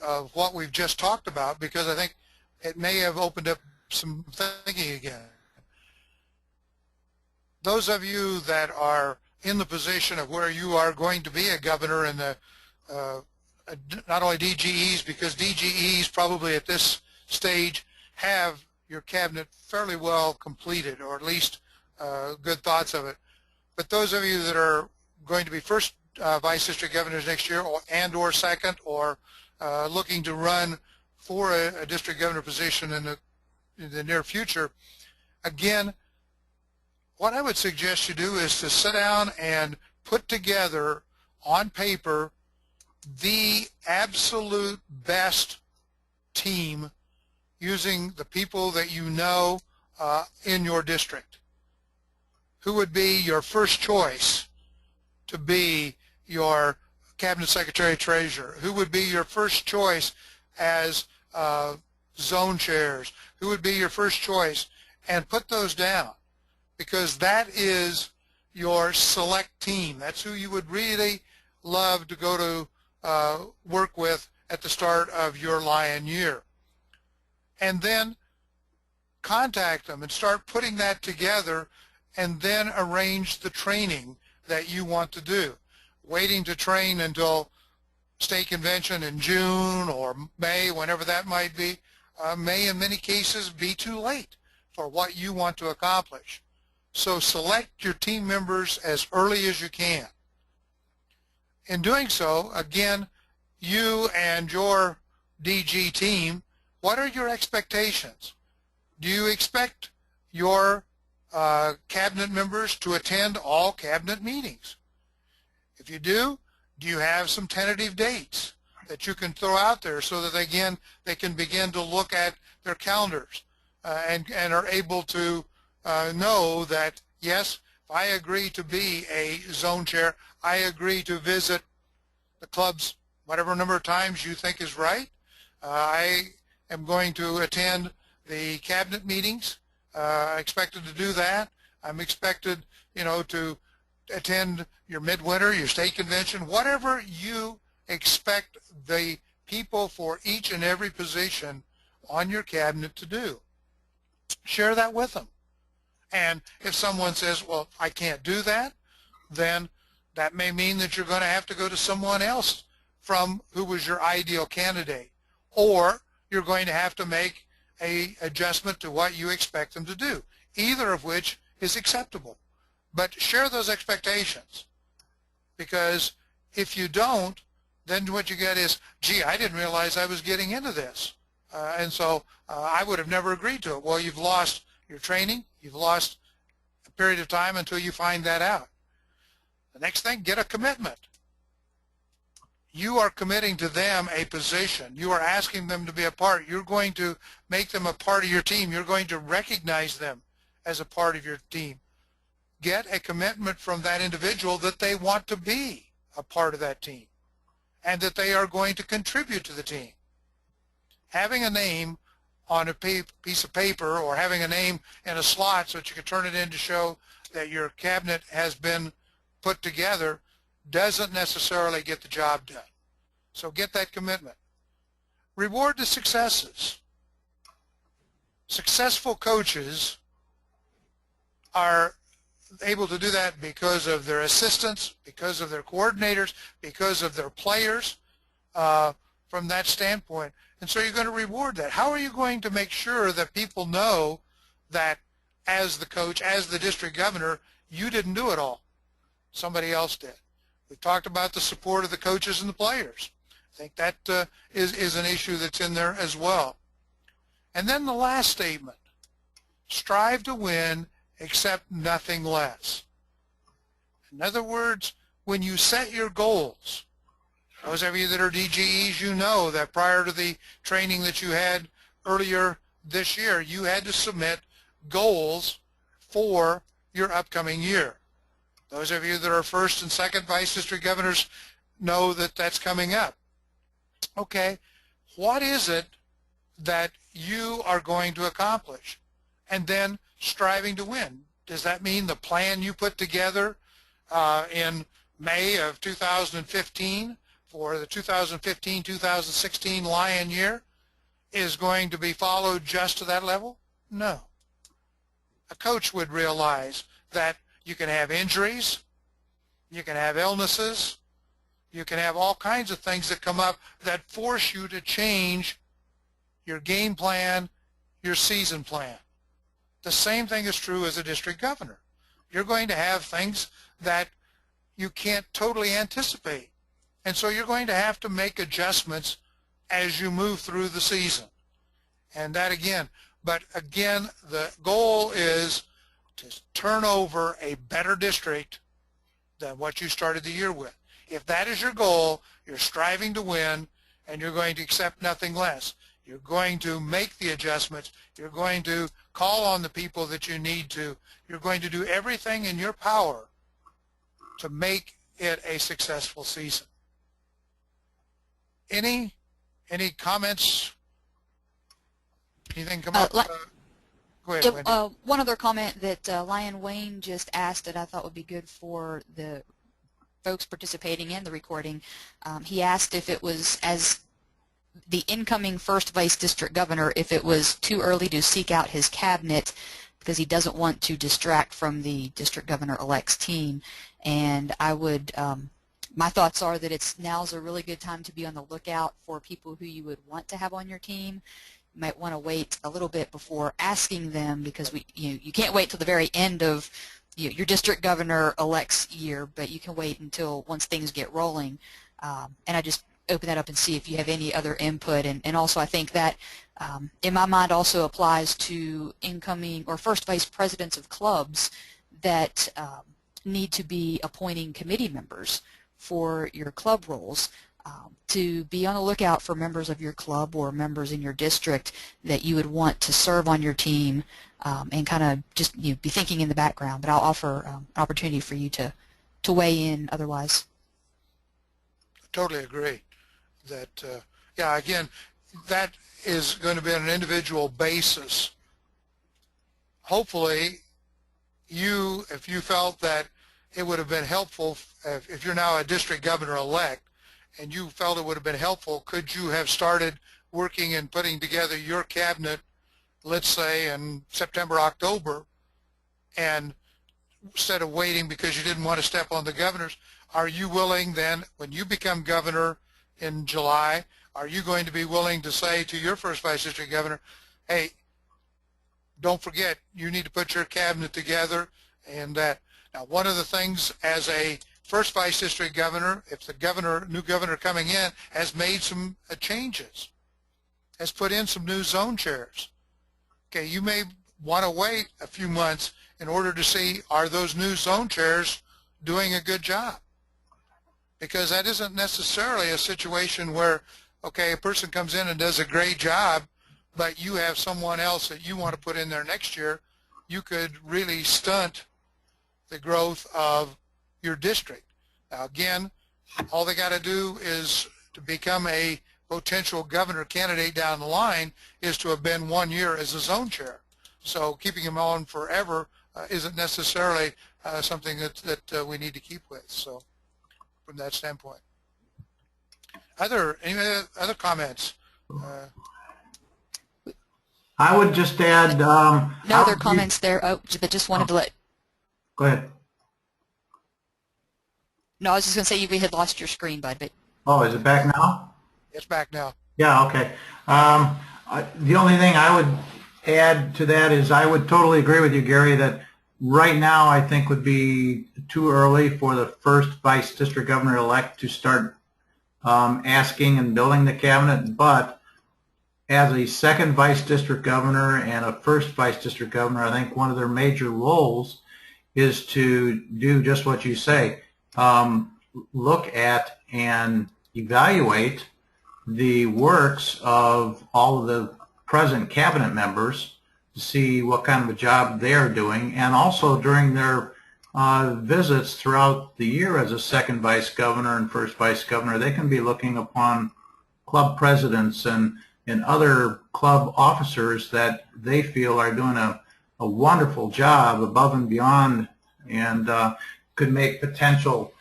of what we've just talked about, because I think it may have opened up some thinking again. Those of you that are in the position of where you are going to be a governor in the not only DGEs, because DGEs probably at this stage have your cabinet fairly well completed, or at least good thoughts of it. But those of you that are going to be first vice district governors next year, or second, or looking to run for a district governor position in the near future, again, what I would suggest you do is to sit down and put together on paper the absolute best team using the people that you know in your district. Who would be your first choice to be your cabinet secretary treasurer? Who would be your first choice as zone chairs? Who would be your first choice? And put those down, because that is your select team. That's who you would really love to go to work with at the start of your Lion year. And then contact them and start putting that together, and then arrange the training that you want to do. Waiting to train until state convention in June or May, whenever that might be, may in many cases be too late for what you want to accomplish. So select your team members as early as you can. In doing so, again, you and your DG team, what are your expectations? Do you expect your cabinet members to attend all cabinet meetings? If you do you have some tentative dates that you can throw out there so that, again, they can begin to look at their calendars and are able to know that, yes, if I agree to be a zone chair, I agree to visit the clubs whatever number of times you think is right. I am going to attend the cabinet meetings. Expected to do that. I'm expected, you know, to attend your midwinter, your state convention, whatever you expect the people for each and every position on your cabinet to do. Share that with them. And if someone says, well, I can't do that, then that may mean that you're going to have to go to someone else from who was your ideal candidate, or you're going to have to make an adjustment to what you expect them to do, either of which is acceptable. But share those expectations, because if you don't, then what you get is, gee, I didn't realize I was getting into this, and so I would have never agreed to it. Well, you've lost your training, you've lost a period of time until you find that out. The next thing, get a commitment. You are committing to them a position. You are asking them to be a part. You're going to make them a part of your team. You're going to recognize them as a part of your team. Get a commitment from that individual that they want to be a part of that team and that they are going to contribute to the team. Having a name on a piece of paper or having a name in a slot so that you can turn it in to show that your cabinet has been put together doesn't necessarily get the job done. So get that commitment. Reward the successes. Successful coaches are able to do that because of their assistants, because of their coordinators, because of their players from that standpoint. And so you're going to reward that. How are you going to make sure that people know that as the coach, as the district governor, you didn't do it all? Somebody else did. We talked about the support of the coaches and the players. I think that is an issue that's in there as well. And then the last statement, strive to win, accept nothing less. In other words, when you set your goals, those of you that are DGEs, you know that prior to the training that you had earlier this year, you had to submit goals for your upcoming year. Those of you that are first and second vice district governors know that that's coming up. Okay, what is it that you are going to accomplish? And then striving to win. Does that mean the plan you put together in May of 2015 for the 2015-2016 Lion year is going to be followed just to that level? No. A coach would realize that you can have injuries, you can have illnesses, you can have all kinds of things that come up that force you to change your game plan, your season plan. The same thing is true as a district governor. You're going to have things that you can't totally anticipate. And so you're going to have to make adjustments as you move through the season. And that again, but again, the goal is to turn over a better district than what you started the year with. If that is your goal, you're striving to win, and you're going to accept nothing less. You're going to make the adjustments. You're going to call on the people that you need to. You're going to do everything in your power to make it a successful season. Any comments? Anything come up? Go ahead, Wendy. One other comment that Lion Wayne just asked that I thought would be good for the folks participating in the recording. He asked if it was, as the incoming first vice district governor, if it was too early to seek out his cabinet because he doesn't want to distract from the district governor-elect's team. And I would, my thoughts are that now's a really good time to be on the lookout for people who you would want to have on your team. You might want to wait a little bit before asking them, because you can't wait till the very end of your district governor-elect's year, but you can wait until once things get rolling. And I just open that up and see if you have any other input. And also I think that in my mind also applies to incoming or first vice presidents of clubs that need to be appointing committee members for your club roles, to be on the lookout for members of your club or members in your district that you would want to serve on your team, and kind of just be thinking in the background. But I'll offer an opportunity for you to weigh in otherwise. I totally agree that, yeah, again, that is going to be on an individual basis. Hopefully, if you felt that it would have been helpful, if you're now a district governor-elect, and you felt it would have been helpful, could you have started working and putting together your cabinet, let's say in September, October, and instead of waiting because you didn't want to step on the governors, are you willing then, when you become governor in July, are you going to be willing to say to your first vice district governor, hey, don't forget, you need to put your cabinet together, and that. Now, one of the things as a first vice district governor, if the new governor coming in has made some changes, has put in some new zone chairs, okay, you may want to wait a few months in order to see, are those new zone chairs doing a good job? because that isn't necessarily a situation where, okay, a person comes in and does a great job, but you have someone else that you want to put in there next year. You could really stunt the growth of your district. Now, again, all they got to do is to become a potential governor candidate down the line is to have been 1 year as a zone chair. So keeping him on forever isn't necessarily something that we need to keep with. So from that standpoint, any other comments? I would just add. No other comments there. Oh, but just wanted to let. Go ahead. No, I was just going to say you had lost your screen, bud. But Oh, is it back now? It's back now. Yeah. Okay. The only thing I would add to that is I would totally agree with you, Gary, that right now I think would be too early for the first vice district governor-elect to start asking and building the cabinet. But as a second vice district governor and a first vice district governor, I think one of their major roles is to do just what you say. Look at and evaluate the works of all of the present cabinet members to see what kind of a job they're doing, and also during their visits throughout the year as a second vice governor and first vice governor, they can be looking upon club presidents and other club officers that they feel are doing a wonderful job above and beyond, and could make potential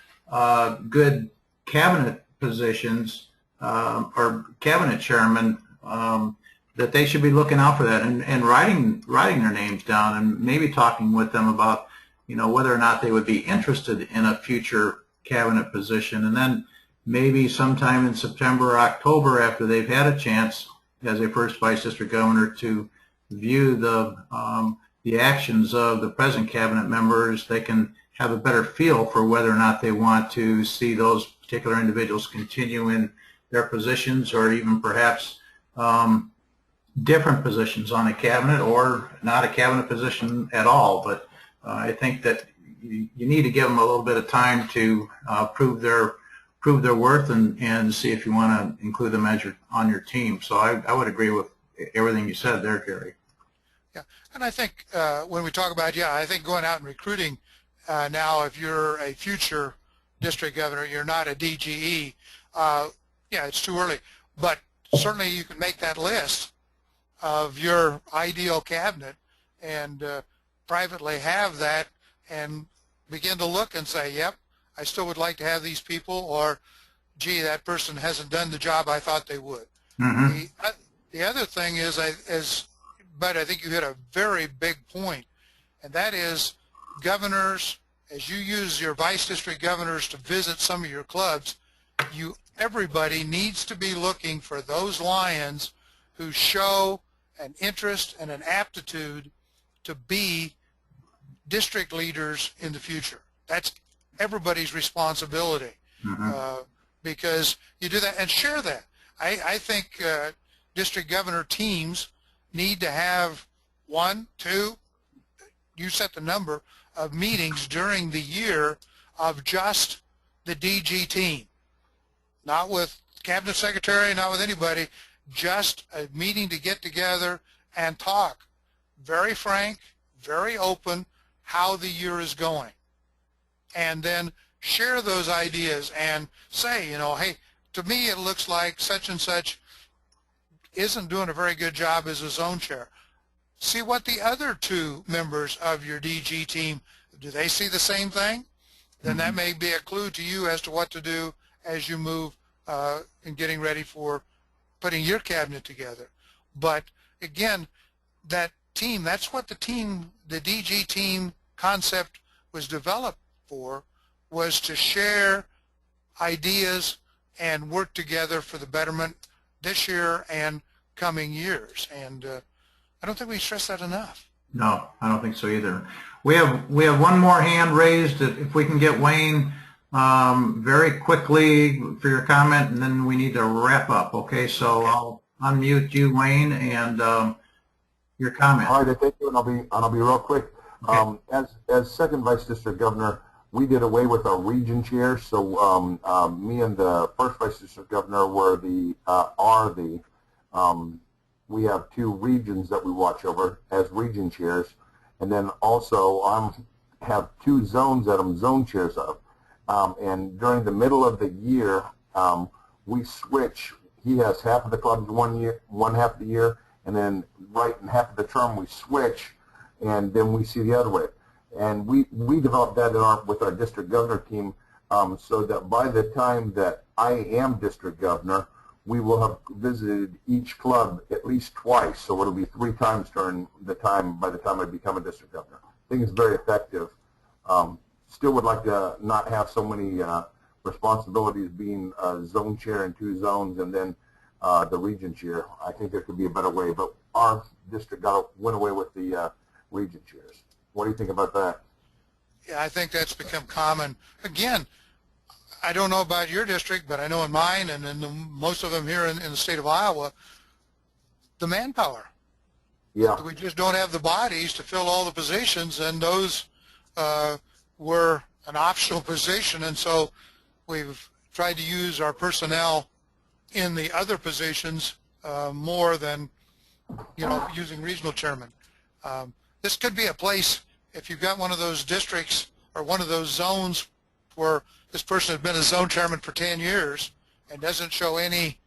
good cabinet positions or cabinet chairman, that they should be looking out for that and writing their names down and maybe talking with them about, whether or not they would be interested in a future cabinet position. And then maybe sometime in September or October, after they've had a chance as a first vice district governor to view the actions of the present cabinet members, they can have a better feel for whether or not they want to see those particular individuals continue in their positions, or even perhaps different positions on a cabinet, or not a cabinet position at all. But I think that you need to give them a little bit of time to prove their worth and see if you want to include them as on your team. So I would agree with everything you said there, Gary. Yeah, and I think when we talk about, I think going out and recruiting now, if you're a future district governor, you're not a DGE, it's too early. But certainly you can make that list of your ideal cabinet and privately have that and begin to look and say, yep, I still would like to have these people, or gee, that person hasn't done the job I thought they would. Mm-hmm. The other thing is, but I think you hit a very big point, and that is governors, as you use your vice district governors to visit some of your clubs, everybody needs to be looking for those lions who show an interest and an aptitude to be district leaders in the future. That's everybody's responsibility. Mm-hmm. Because you do that and share that. I think district governor teams need to have 1, 2, you set the number of meetings during the year of just the DG team. Not with cabinet secretary, not with anybody, just a meeting to get together and talk. Very frank, very open, how the year is going. And then share those ideas and say, hey, to me it looks like such and such isn't doing a very good job as a zone chair. See what the other 2 members of your DG team, do they see the same thing? Then that may be a clue to you as to what to do as you move in getting ready for putting your cabinet together. But again, that team, that's what the DG team concept was developed for, was to share ideas and work together for the betterment this year and coming years. And I don't think we stress that enough. No, I don't think so either. We have one more hand raised. If we can get Wayne very quickly for your comment, and then we need to wrap up. Okay, so I'll unmute you, Wayne, and your comment. All right, thank you, and I'll be real quick. Okay. As second vice district governor, we did away with our region chairs. So me and the first vice district governor were we have 2 regions that we watch over as region chairs, and then also have 2 zones that I'm zone chairs of. And during the middle of the year, we switch. He has half of the clubs one half of the year, and then right in half of the term we switch, and then we see the other way. And we developed that with our district governor team, so that by the time that I am district governor, we will have visited each club at least twice, so it'll be 3 times during the time by the time I become a district governor. I think it's very effective. Still would like to not have so many responsibilities, being zone chair in 2 zones and then the region chair. I think there could be a better way, but our district went away with the region chairs. What do you think about that? Yeah, I think that's become common. Again, I don't know about your district, but I know in mine and in most of them here in the state of Iowa, the manpower. Yeah. We just don't have the bodies to fill all the positions, and those were an optional position, and so we've tried to use our personnel in the other positions more than, using regional chairmen. This could be a place, if you've got one of those districts or one of those zones where this person has been a zone chairman for 10 years and doesn't show any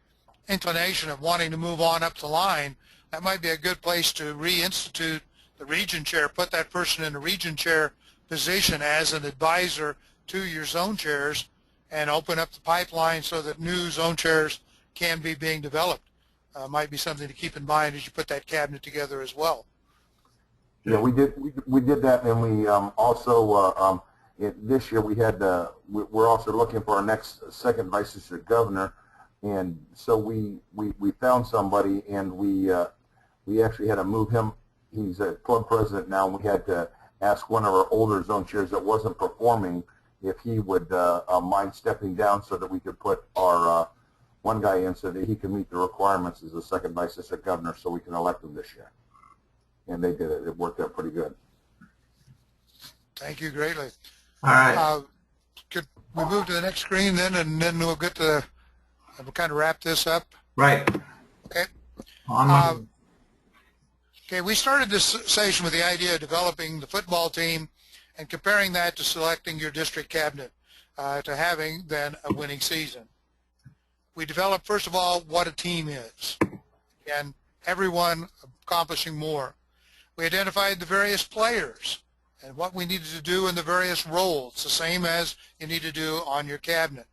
inclination of wanting to move on up the line, that might be a good place to reinstitute the region chair, put that person in a region chair position as an advisor to your zone chairs, and open up the pipeline so that new zone chairs can be being developed. Might be something to keep in mind as you put that cabinet together as well. Yeah, we did that, and we also this year we're also looking for our next second vice district governor, and so we found somebody, and we actually had to move him. He's a club president now, and we had to ask one of our older zone chairs that wasn't performing if he would mind stepping down so that we could put our one guy in so that he could meet the requirements as the second vice district governor, so we can elect him this year. And they did it. It worked out pretty good. Thank you greatly. All right. Could we move to the next screen then, and then we'll get to we'll kind of wrap this up? Right. Okay. Okay, we started this session with the idea of developing the football team and comparing that to selecting your district cabinet, to having then a winning season. We developed, first of all, what a team is, and everyone accomplishing more. We identified the various players and what we needed to do in the various roles, the same as you need to do on your cabinet.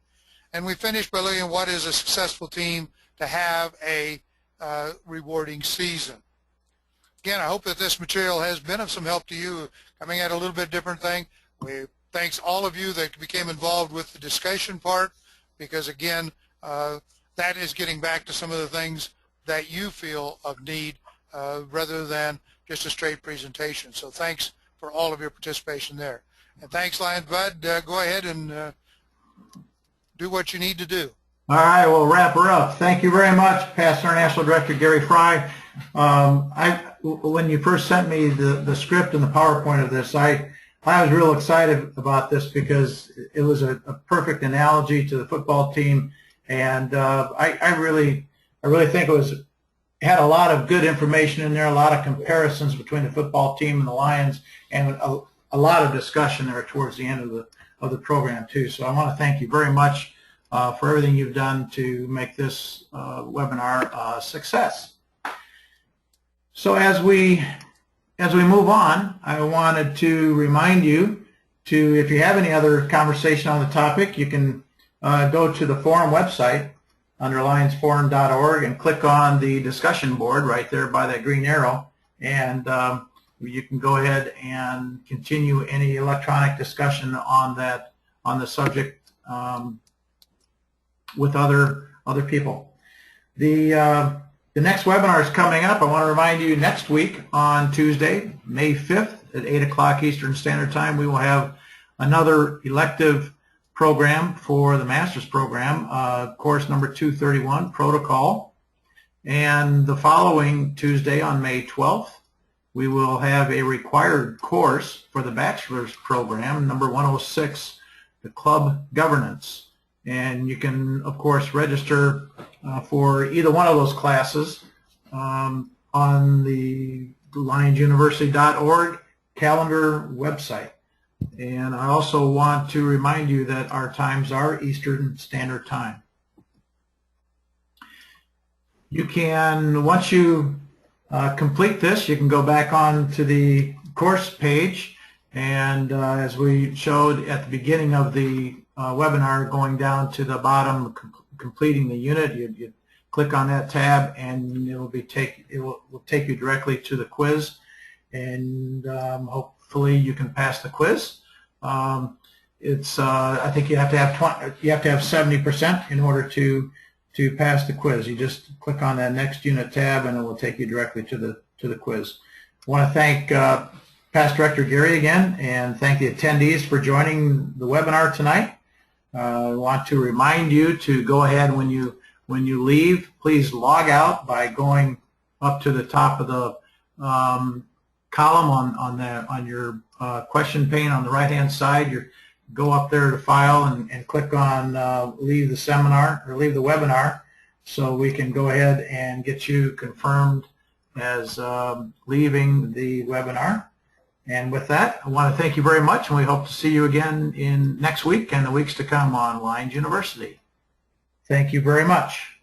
And we finished by looking at what is a successful team to have a rewarding season. Again, I hope that this material has been of some help to you, coming at a little bit different thing. We thanks all of you that became involved with the discussion part, because again, that is getting back to some of the things that you feel of need rather than just a straight presentation. So thanks for all of your participation there. And thanks, Lion Bud. Go ahead and do what you need to do. All right, we'll wrap her up. Thank you very much, Past International Director Gary Fry. When you first sent me the script and the PowerPoint of this, I was real excited about this because it was a perfect analogy to the football team, and I really think it had a lot of good information in there, a lot of comparisons between the football team and the Lions, and a lot of discussion there towards the end of the program too. So I want to thank you very much for everything you've done to make this webinar a success. So as we move on, I wanted to remind you to, if you have any other conversation on the topic, you can go to the forum website under lionsforum.org and click on the discussion board right there by that green arrow, and you can go ahead and continue any electronic discussion on the subject with other people. The next webinar is coming up. I want to remind you, next week on Tuesday, May 5th at 8 o'clock Eastern Standard Time, we will have another elective program for the master's program, course number 231, Protocol. And the following Tuesday on May 12th, we will have a required course for the bachelor's program, number 106, the club governance. And you can, of course, register for either one of those classes on the lionsuniversity.org calendar website. And I also want to remind you that our times are Eastern Standard Time. You can, once you complete this, you can go back on to the course page, and as we showed at the beginning of the webinar, going down to the bottom, completing the unit, you click on that tab, and it will take you directly to the quiz, and hopefully you can pass the quiz. I think you have to have 70% in order to pass the quiz. You just click on that next unit tab, and it will take you directly to the quiz. I want to thank Past Director Gary again, and thank the attendees for joining the webinar tonight. I want to remind you to go ahead when you leave. Please log out by going up to the top of the column on your question pane on the right-hand side. Go up there to File and click on Leave the Seminar or Leave the Webinar, so we can go ahead and get you confirmed as leaving the webinar. And with that, I want to thank you very much, and we hope to see you again in next week and the weeks to come on Lions University. Thank you very much.